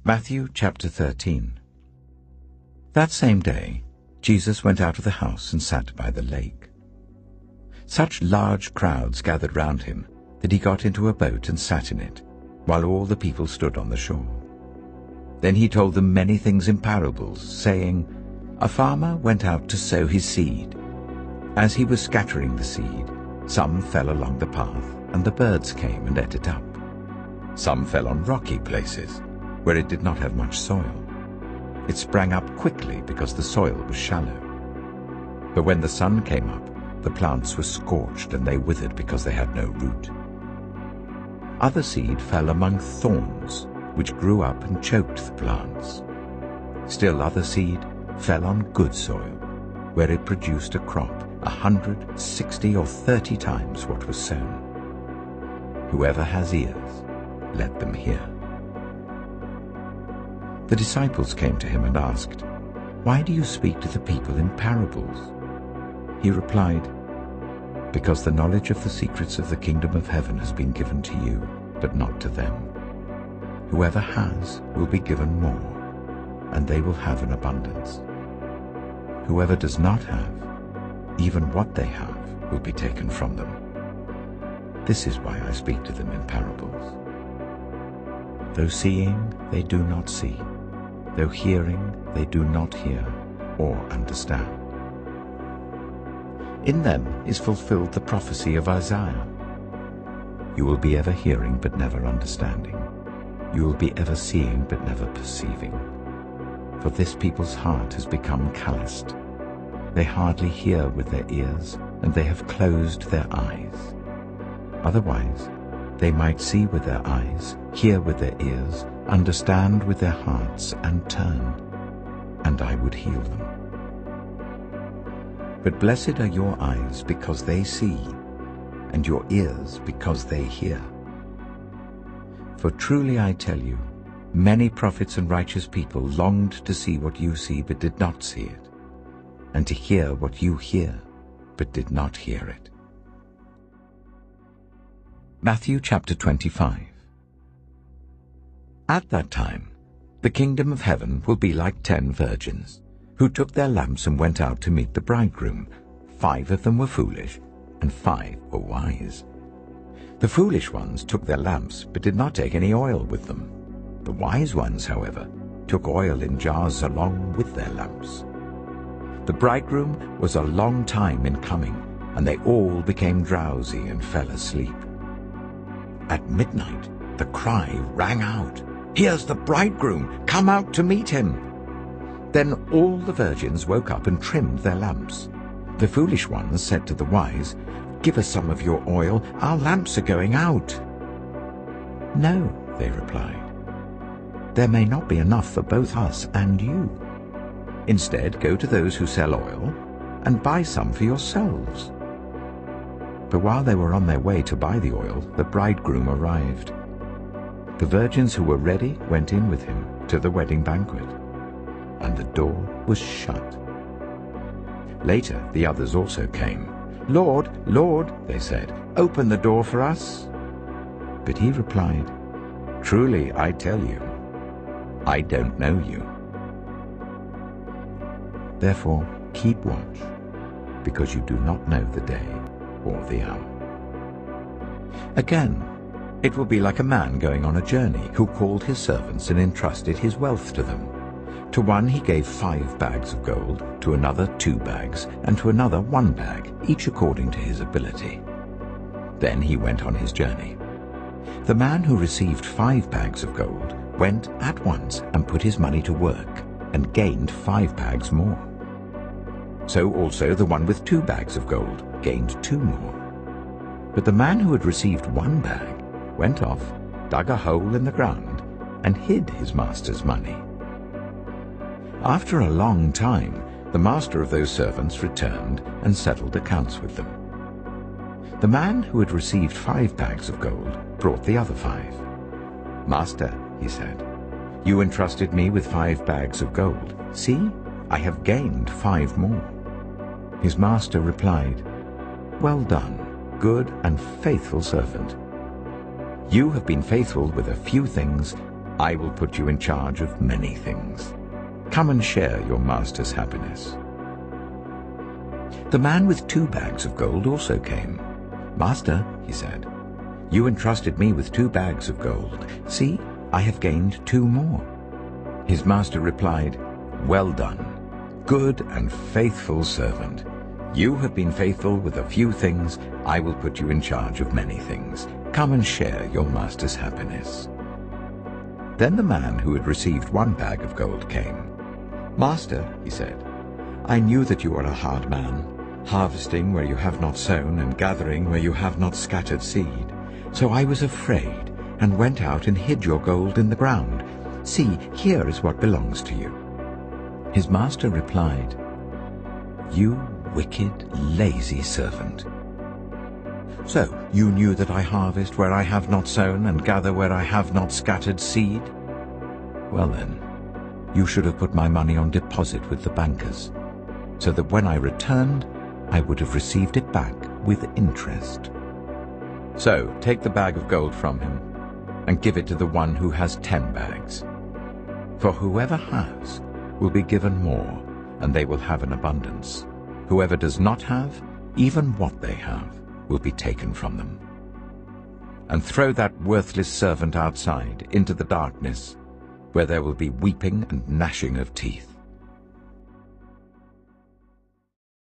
Matthew chapter 13. That same day, Jesus went out of the house and sat by the lake. Such large crowds gathered round him that he got into a boat and sat in it, while all the people stood on the shore. Then he told them many things in parables, saying, A farmer went out to sow his seed. As he was scattering the seed, some fell along the path, and the birds came and ate it up. Some fell on rocky places, where it did not have much soil. It sprang up quickly because the soil was shallow. But when the sun came up, the plants were scorched and they withered because they had no root. Other seed fell among thorns, which grew up and choked the plants. Still other seed fell on good soil, where it produced a crop 100, 60, or 30 times what was sown. Whoever has ears, let them hear. The disciples came to him and asked, Why do you speak to the people in parables? He replied, Because the knowledge of the secrets of the kingdom of heaven has been given to you, but not to them. Whoever has will be given more, and they will have an abundance. Whoever does not have, even what they have will be taken from them. This is why I speak to them in parables. Though seeing, they do not see. Though hearing, they do not hear or understand. In them is fulfilled the prophecy of Isaiah. You will be ever hearing but never understanding. You will be ever seeing but never perceiving. For this people's heart has become calloused. They hardly hear with their ears, and they have closed their eyes. Otherwise, they might see with their eyes, hear with their ears, understand with their hearts, and turn, and I would heal them. But blessed are your eyes because they see, and your ears because they hear. For truly I tell you, many prophets and righteous people longed to see what you see but did not see it, and to hear what you hear but did not hear it. Matthew chapter 25. At that time, the kingdom of heaven will be like 10 virgins, who took their lamps and went out to meet the bridegroom. 5 of them were foolish, and 5 were wise. The foolish ones took their lamps, but did not take any oil with them. The wise ones, however, took oil in jars along with their lamps. The bridegroom was a long time in coming, and they all became drowsy and fell asleep. At midnight, the cry rang out, Here's the bridegroom! Come out to meet him! Then all the virgins woke up and trimmed their lamps. The foolish ones said to the wise, Give us some of your oil, our lamps are going out. No, they replied. There may not be enough for both us and you. Instead, go to those who sell oil and buy some for yourselves. But while they were on their way to buy the oil, the bridegroom arrived. The virgins who were ready went in with him to the wedding banquet, and the door was shut. Later the others also came. Lord, Lord, they said, open the door for us. But he replied, Truly I tell you, I don't know you. Therefore keep watch, because you do not know the day or the hour. Again, it will be like a man going on a journey, who called his servants and entrusted his wealth to them. To one he gave 5 bags of gold, to another 2 bags, and to another 1 bag, each according to his ability. Then he went on his journey. The man who received 5 bags of gold went at once and put his money to work, and gained 5 bags more. So also the one with 2 bags of gold gained 2 more. But the man who had received 1 bag went off, dug a hole in the ground, and hid his master's money. After a long time, the master of those servants returned and settled accounts with them. The man who had received 5 bags of gold brought the other 5. Master, he said, you entrusted me with 5 bags of gold. See, I have gained 5 more. His master replied, Well done, good and faithful servant. You have been faithful with a few things. I will put you in charge of many things. Come and share your master's happiness." The man with 2 bags of gold also came. "Master," he said, "you entrusted me with 2 bags of gold. See, I have gained 2 more." His master replied, "Well done, good and faithful servant. You have been faithful with a few things. I will put you in charge of many things. Come and share your master's happiness." Then the man who had received 1 bag of gold came. "Master," he said, "I knew that you are a hard man, harvesting where you have not sown and gathering where you have not scattered seed. So I was afraid and went out and hid your gold in the ground. See, here is what belongs to you." His master replied, "You wicked, lazy servant. So you knew that I harvest where I have not sown and gather where I have not scattered seed? Well then, you should have put my money on deposit with the bankers, so that when I returned, I would have received it back with interest. So take the bag of gold from him and give it to the one who has 10 bags. For whoever has will be given more, and they will have an abundance. Whoever does not have, even what they have, will be taken from them. And throw that worthless servant outside into the darkness, where there will be weeping and gnashing of teeth."